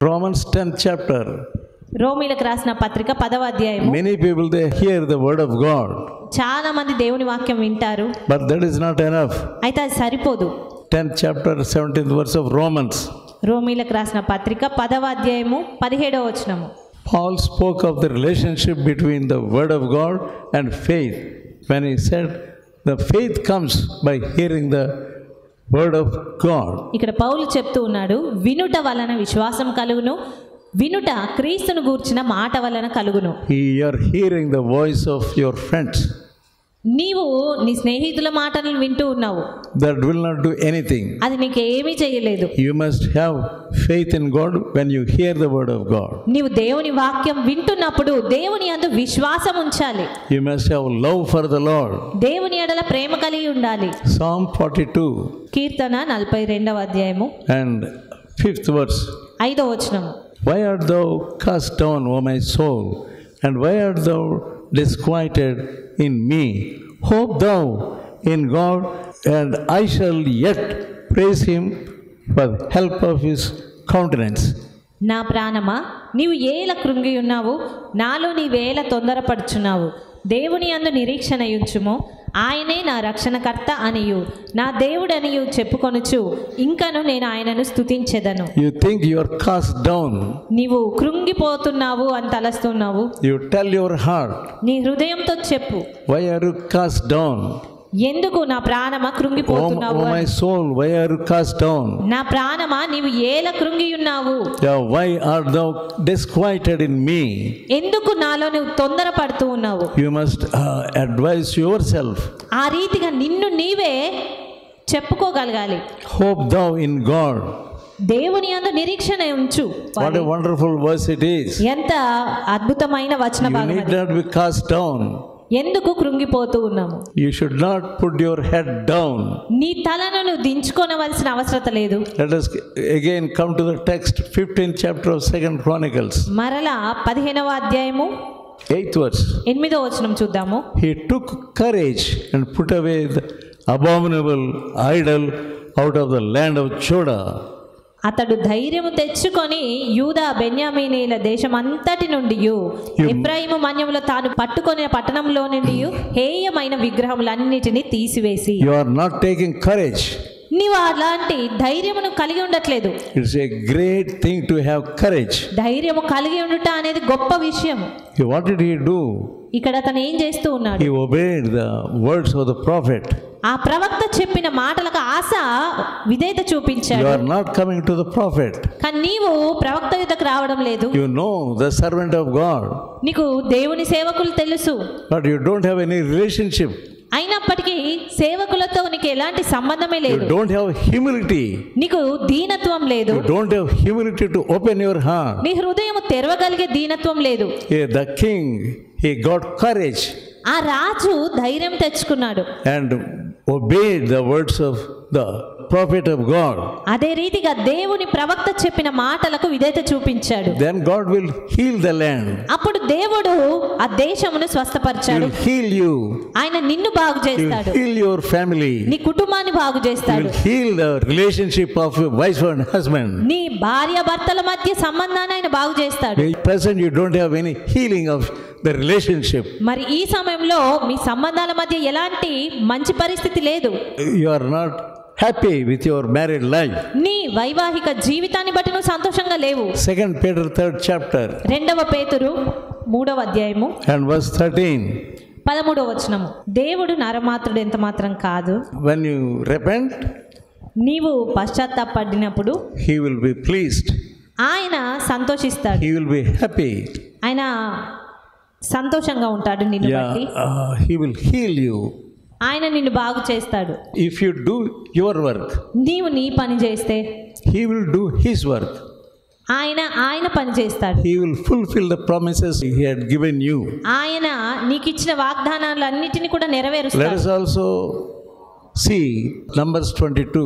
Romans 10th chapter. రోమీలకు రాసిన పత్రిక 10వ అధ్యాయము. Many people they hear the word of God. చాలా మంది దేవుని వాక్యం వింటారు. But that is not enough. అయితే అది సరిపోదు. 10th chapter 17th verse of Romans. రోమీలకు రాసిన పత్రిక 10వ అధ్యాయము 17వ వచనము. Paul spoke of the relationship between the word of God and faith when he said the faith comes by hearing the word of God. ఇక్కడ పౌలు చెప్తూ ఉన్నాడు, వినుట వలన విశ్వాసం కలుగును, వినుట క్రీస్తును గూర్చిన మాట వలన కలుగును. You are hearing the voice of your friends. నీవు నీ స్నేహితుల మాటలను వింటూ ఉన్నావు. That will not do anything. అది నీకు ఏమీ చేయలేదు. You must have faith in God when you hear the word of God. నీవు దేవుని వాక్యం వింటున్నప్పుడు దేవుని యందు విశ్వాసం ఉంచాలి. You must have love for the Lord. దేవుని ఎడల ప్రేమ కలిగి ఉండాలి. Psalm 42 కీర్తన 42వ అధ్యాయము and 5th verse. 5వ వచనము. Why art thou cast down, O my soul, and why art thou disquieted in me? Hope thou in God, and I shall yet praise him for the help of his countenance. నా ప్రాణమా, నీవు ఏల కృంగి ఉన్నావు, నాలో నీవేల తొందరపడుచున్నావు. దేవుని యందు నిరీక్షణ ఉంచుము, ఆయనే నా రక్షణకర్త అనియు నా దేవుడనియు చెప్పుకొనుచు ఇంకను నేను ఆయనను స్తుతించెదను. You think you are cast down. నీవు కృంగిపోతున్నావు అని తలస్తున్నావు. You tell your heart. నీ హృదయంతో చెప్పు, Why are you cast down? ఎందుకు నా ప్రాణమా కృంగిపోతున్నావు? Oh my soul, why are you cast down? నా ప్రాణమా నీవు ఏల కృంగి ఉన్నావు? Yeah, why art thou disquieted in me? ఎందుకు నాలో నువ్వు తొందరపడుతూ ఉన్నావు? You must advise yourself. ఆ రీతిగా నిన్ను నీవే చెప్పుకోగలగాలి. Hope thou in God. దేవుని యందు నిరీక్షణ ఉంచు. What a wonderful verse it is. ఎంత అద్భుతమైన వచన You భాగం need అది. not be cast down. ఎందుకు కృంగిపోతూ ఉన్నాము? You should not put your head down. నీ తలను నువ్వు దించుకోనవలసిన అవసరం లేదు. Let us again come to the text, 15th chapter of 2nd Chronicles. మరలా 15వ అధ్యాయము 8th verse. 8వ వచనం చూద్దాము. He took courage and put away the abominable idol out of the land of Judah. అతడు ధైర్యము తెచ్చుకొని యూదా బెన్యామీనీల దేశం అంతటి నుండి ఎఫ్రాయిము మన్యములో తాను పట్టుకొనిన పట్టణంలో నుండి హేయమైన విగ్రహములన్నిటినీ తీసివేసి. You are not taking courage. నీవు అలాంటి ధైర్యమును కలిగి ఉండట్లేదు. It's a great thing to have courage. ధైర్యము కలిగి ఉండుట అనేది గొప్ప విషయం. What did he do? ఇక్కడ అతను ఏం చేస్తూ ఉన్నాడు? He obeyed the words of the prophet. ఆ ప్రవక్త చెప్పిన మాటలకు ఆశ విధేయత చూపించాడు. You are not coming to the prophet. కానీ నీవు ప్రవక్త యుద్ధకు రావడం లేదు. You know the servant of God. నీకు దేవుని సేవకులు తెలుసు. But you don't have any relationship. అయినప్పటికీ సేవకులతో నీకు ఎలాంటి సంబంధమే లేదు. You don't have humility. నీకు దీనత్వం లేదు. You don't have humility to open your heart. నీ హృదయం తెరవగలిగే దీనత్వం లేదు. The king, he got courage. ఆ రాజు ధైర్యం తెచ్చుకున్నాడు. And obeyed the words of the prophet of God. అదే రీతిగా దేవుని ప్రవక్త చెప్పిన మాటలకు విధేయత చూపించాడు. Then God will heal the land. అప్పుడు దేవుడు ఆ దేశమును స్వస్థపరిచాడు. He will heal you. ఆయన నిన్ను బాగు He will చేస్తాడు. heal your family. నీ కుటుంబాన్ని బాగు He చేస్తాడు. will heal the relationship of your wife and husband. నీ భార్య భర్తల మధ్య సంబంధాన్ని ఆయన బాగు చేస్తాడు. At present you don't have any healing of the relationship. మరి ఈ సమయంలో మీ సంబంధాల మధ్య ఎలాంటి మంచి పరిస్థితి లేదు. You are not happy with your married life. నీ వైవాహిక జీవితాన్ని బట్టి నువ్వు సంతోషంగా లేవు. 2nd Peter 3rd chapter 2వ పేతురు 3వ అధ్యాయము and verse 13. 13వ వచనము. దేవుడు నరమాత్రుడు ఎంత మాత్రం కాదు. When you repent, నీవు పశ్చాత్తాపడినప్పుడు he will be pleased. ఆయన సంతోషిస్తాడు. He will be happy. ఆయన సంతోషంగా ఉంటాడు నిన్ను బట్టి. He will heal you. ఆయన నిన్ను బాగు చేస్తాడు. If you do your work, నీవు నీ పని చేస్తే he will do his work. ఆయన పని చేస్తాడు. He will fulfill the promises he had given you. ఆయన నీకు ఇచ్చిన వాగ్దానాలన్నిటిని కూడా Let నెరవేరుస్తాడు. us also see Numbers 22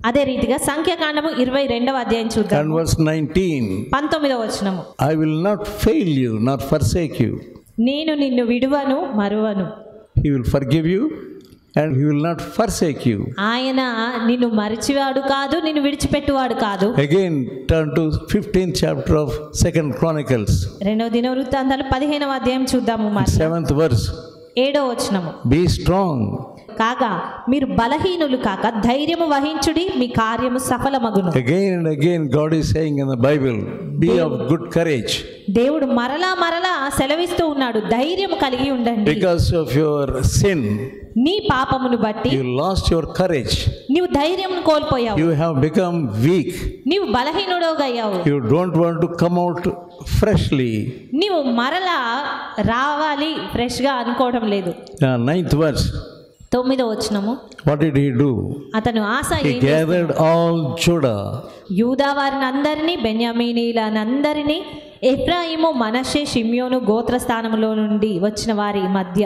అదే రీతిగా సంఖ్యాకాండము 22వ అధ్యాయం చూద్దాం. and verse 19. 19వ వచనము. I will not fail you nor forsake you. నేను నిన్ను విడువను మరువను. He will forgive you and he will not forsake you. ఆయన నిన్ను మరిచివాడు కాదు, నిన్ను విడిచిపెట్టువాడు కాదు. Again turn to 15th chapter of 2nd Chronicles. రెండవ దినవృత్తాంతాలు 15వ అధ్యాయం చూద్దాము. మరి 7th verse. 7వ వచనము. Be strong. కాగా మీరు బలహీనులు కాక ధైర్యము వహించుడి, మీ కార్యము సఫలమగును. Again and again God is saying in the Bible, be of good courage. దేవుడు మరలా సెలవిస్తూ ఉన్నాడు, ధైర్యం కలిగి ఉండండి. Because of your sin, నీ పాపమును బట్టి you lost your courage. నీవు ధైర్యమును కోల్పోయావు. You have become weak. నీవు బలహీనుడవుగయ్యావు. You don't want to come out freshly. నీవు మరలా రావాలి ఫ్రెష్ గా అనుకోవడం లేదు. 9th verse. 9వ వచనము. What did he do? అతను ఆస He gathered all Judah. యూదా వారిని అందరినీ, బెన్యామీనీయులనందరినీ, ఎఫ్రాయిము, మనష్షే, షిమ్యోను గోత్రస్థానములో నుండి వచ్చిన వారి మధ్య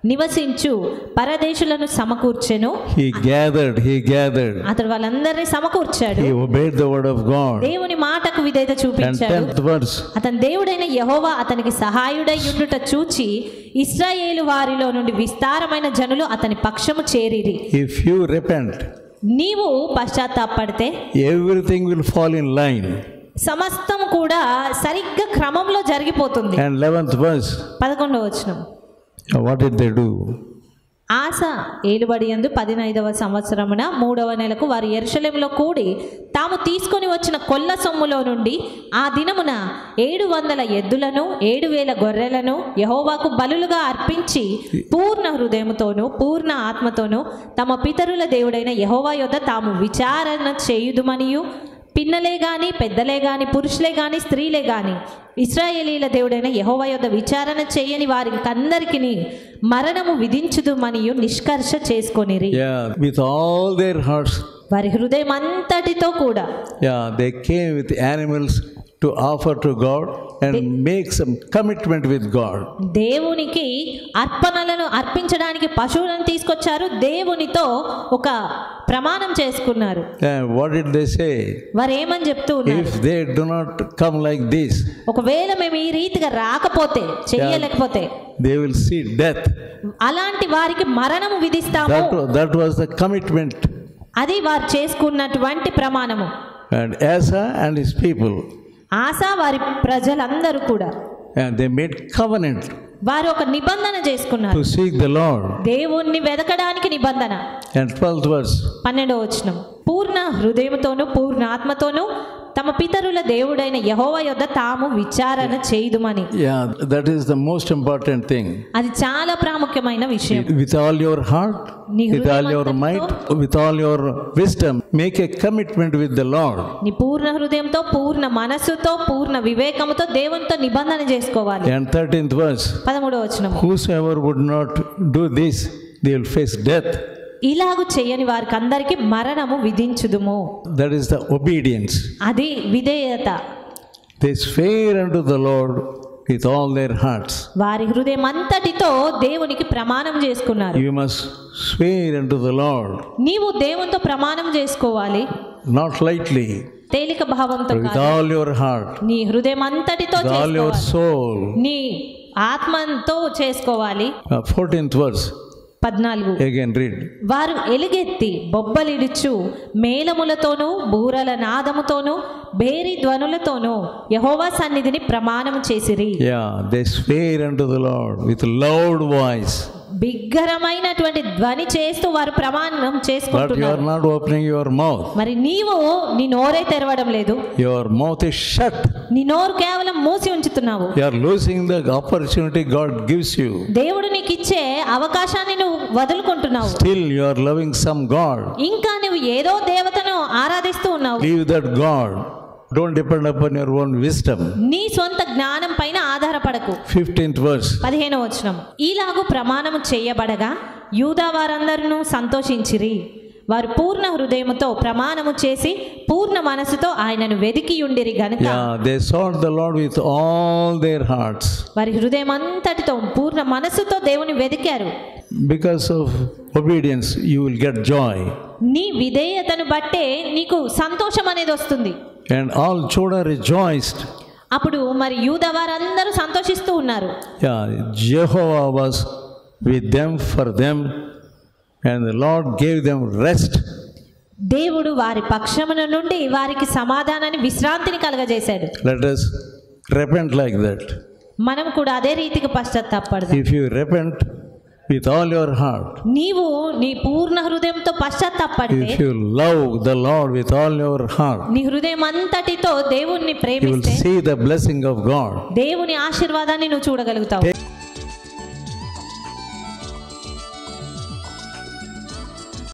నివసించు పరదేశులను సమకూర్చెను. He gathered. అతడు వాళ్ళందరినీ సమకూర్చాడు. He obeyed the word of God. దేవుని మాటకు విధేయత చూపించాడు. And 10th verse. అతని దేవుడైన యెహోవా అతనికి సహాయుడై ఉండుట చూచి ఇశ్రాయేలు వారిలో నుండి విస్తారమైన జనులు అతని పక్షము చేరిరి. If you repent, నీవు పశ్చాత్తాపడితే everything will fall in line. సమస్తము కూడా సరిగ్గా క్రమంలో జరిగిపోతుంది. And 11th verse. 11వ వచనం. What did they do? ఆస ఏలుబడియందు 15వ సంవత్సరమున 3వ నెలకు వారు యెరూషలేములో కూడి తాము తీసుకొని వచ్చిన కొల్ల సొమ్ములో నుండి ఆ దినమున 700 ఎద్దులను 7000 గొర్రెలను యెహోవాకు బలులుగా అర్పించి పూర్ణ హృదయముతోనూ పూర్ణ ఆత్మతోనూ తమ పితరుల దేవుడైన యెహోవా యొద్ద తాము విచారణ చేయుదుమనియు, పిన్నలే గాని పెద్దలే గాని పురుషులే గాని స్త్రీలే గాని ఇశ్రాయేలీల దేవుడైన యెహోవా యొద్ద విచారణ చేయని వారికందరికిని మరణము విధించుదుమనియు నిష్కర్ష చేసుకొనిరి. With all their hearts. వారి హృదయం అంతటితో కూడా. They came with animals to offer to God and make some commitment with God. దేవునికి అర్పణలను అర్పించడానికి పశువులను తీసుకొచ్చారు. దేవునితో ఒక ప్రమాణం చేసుకున్నారు. What did they say? వారు ఏమని చెప్తూ ఉన్నారు? If they do not come like this, ఒకవేళ మేము ఈ రీతిగా రాకపోతే, చేయలేకపోతే, they will see death. అలాంటి వారికి మరణము విధిస్తాము. That was the commitment. అది వారు చేసుకున్నటువంటి ప్రమాణము. And Asa and his people, ఆసా వారి ప్రజలందరూ కూడా, and they made covenant. వారు ఒక నిబంధన చేసుకున్నారు. To seek the Lord. దేవుణ్ణి వెదకడానికి నిబంధన. And 12th verse. 12వ వచనం. పూర్ణ హృదయముతోను పూర్ణ ఆత్మతోను తమ పితరుల దేవుడైన యెహోవా యొద్ద తాము విచారణ చేయుదుమని. That is the most important thing. అది చాలా ప్రాముఖ్యమైన విషయం. With all your heart, with all your might, with all your wisdom, make a commitment with the Lord. నీ పూర్ణ హృదయంతో పూర్ణ మనస్సుతో పూర్ణ వివేకముతో దేవునితో నిబంధన చేసుకోవాలి. And 13th verse. 13వ వచనం. Whosoever would not do this, they will face death. ఇలాగు చేయని వారికి అందరికి మరణము విధించుదుము. That is the obedience. అది విధేయత. They swear unto the Lord with all their hearts. వారి హృదయం అంతటితో దేవునికి ప్రమాణం చేసుకున్నారు. You must swear unto the Lord. నీవు దేవునితో ప్రమాణం చేసుకోవాలి. Not lightly. తేలిక భావంతో with కాదు. all your heart. నీ హృదయం అంతటితో with all your soul. నీ ఆత్మతో చేసుకోవాలి. 14th verse. 14. Again read. వారు ఎలుగెత్తి బొబ్బలిడుచు మేళములతోనూ బూరల నాదముతోనూ బేరి ధ్వనులతోనూ యెహోవా సన్నిధిని ప్రమాణం చేసిరి. They swear unto the Lord with loud voice. బిగ్గరమైనటువంటి ధ్వని చేస్తూ వారు ప్రమాణం చేసుకుంటున్నారు. But you are not opening your mouth. మరి నీవు నీ నోరే తెరవడం లేదు. Your mouth is shut. నీ నోరు కేవలం మూసి ఉంచుతున్నావు. You are losing the opportunity God gives you. దేవుడు నీకు ఇచ్చే అవకాశాన్ని నువ్వు వదులుకుంటున్నావు. Still you are loving some God. ఇంకా నువ్వు ఏదో దేవతను ఆరాధిస్తూ ఉన్నావు. Leave that God. Don't depend upon your own wisdom. నీ సొంత జ్ఞానం పైన ఆధారపడకు. 15th verse. 15వ వచనం. ఈలాగు ప్రమాణము చేయబడగా యూదా వారందరూ సంతోషించిరి. వారు పూర్ణ హృదయముతో ప్రమాణము చేసి పూర్ణ మనసుతో ఆయనను వెదికి ఉండిరి గనుక. They sought the Lord with all their hearts. వారి హృదయం అంతటితో పూర్ణ మనసుతో దేవుని వెదికారు. Because of obedience you will get joy. నీ విధేయతను బట్టే నీకు సంతోషం అనేది వస్తుంది. And all Judah rejoiced. అప్పుడు మరి యూదా వారందరూ సంతోషిస్తూ ఉన్నారు. Jehovah was with them for them and the Lord gave them rest. దేవుడు వారి పక్షమున నుండి వారికి సమాధానాన్ని, విశ్రాంతిని కలగజేశాడు. Let us repent like that. మనం కూడా అదే రీతికి పశ్చాత్తాపడదాం. If you repent with all your heart, నీవు నీ పూర్ణ హృదయంతో పశ్చాత్తాపడితే, if you love the Lord with all your heart, నీ హృదయం అంతటితో దేవుణ్ణి you will Premisthe see the blessing of God. దేవుని ఆశీర్వాదాన్ని నువ్వు చూడగలుగుతావు.